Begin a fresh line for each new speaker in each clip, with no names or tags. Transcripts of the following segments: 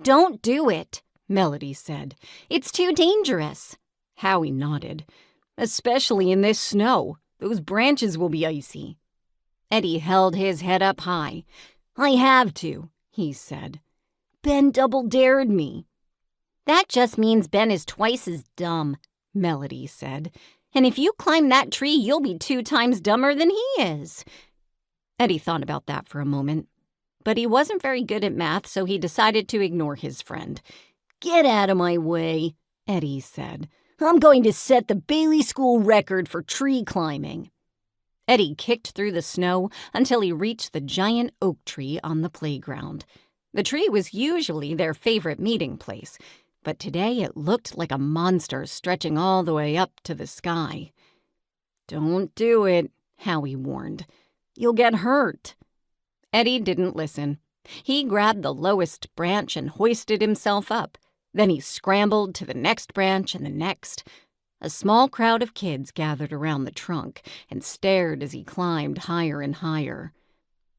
"Don't do it," Melody said. "It's too dangerous." Howie nodded. "Especially in this snow. Those branches will be icy." Eddie held his head up high. "I have to," he said. "Ben double-dared me." "That just means Ben is twice as dumb," Melody said. "And if you climb that tree, you'll be 2 times dumber than he is." Eddie thought about that for a moment. But he wasn't very good at math, so he decided to ignore his friend. "Get out of my way," Eddie said. "I'm going to set the Bailey School record for tree climbing." Eddie kicked through the snow until he reached the giant oak tree on the playground. The tree was usually their favorite meeting place, but today it looked like a monster stretching all the way up to the sky. "Don't do it," Howie warned. "You'll get hurt." Eddie didn't listen. He grabbed the lowest branch and hoisted himself up. Then he scrambled to the next branch and the next. A small crowd of kids gathered around the trunk and stared as he climbed higher and higher.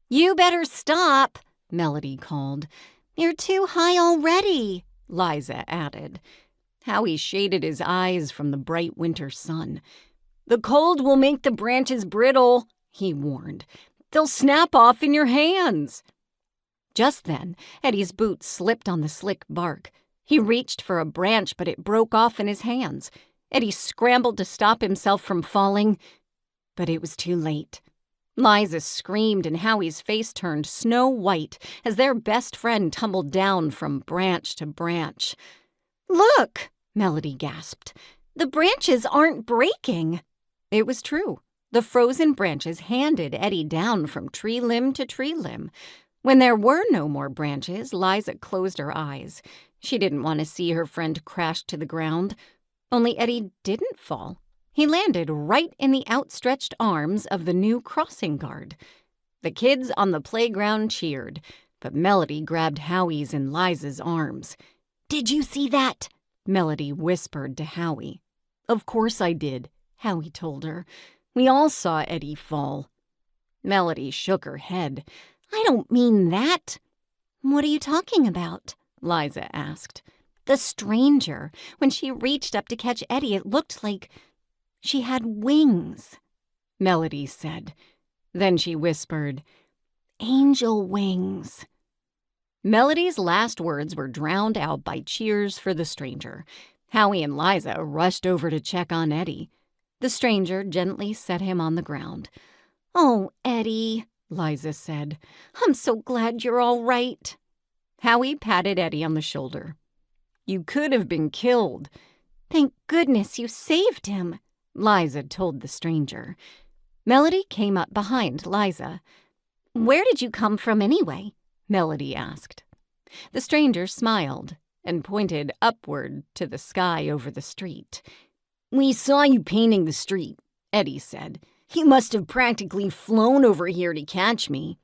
"You better stop," Melody called. "You're too high already," Liza added. Howie shaded his eyes from the bright winter sun. "The cold will make the branches brittle," he warned. "They'll snap off in your hands." Just then, Eddie's boot slipped on the slick bark. He reached for a branch, but it broke off in his hands. Eddie scrambled to stop himself from falling, but it was too late. Liza screamed and Howie's face turned snow white as their best friend tumbled down from branch to branch. "Look," Melody gasped. "The branches aren't breaking." It was true. The frozen branches handed Eddie down from tree limb to tree limb. When there were no more branches, Liza closed her eyes. She didn't want to see her friend crash to the ground. Only Eddie didn't fall. He landed right in the outstretched arms of the new crossing guard. The kids on the playground cheered, but Melody grabbed Howie's and Liza's arms. "Did you see that?" Melody whispered to Howie. "Of course I did," Howie told her. "We all saw Eddie fall." Melody shook her head. "I don't mean that." "What are you talking about?" Liza asked. "The stranger. When she reached up to catch Eddie, it looked like she had wings," Melody said. Then she whispered, "Angel wings." Melody's last words were drowned out by cheers for the stranger. Howie and Liza rushed over to check on Eddie. The stranger gently set him on the ground. "Oh, Eddie," Liza said. "I'm so glad you're all right." Howie patted Eddie on the shoulder. "You could have been killed." "Thank goodness you saved him," Liza told the stranger. Melody came up behind Liza. "Where did you come from anyway?" Melody asked. The stranger smiled and pointed upward to the sky over the street. "We saw you painting the street," Eddie said. "You must have practically flown over here to catch me."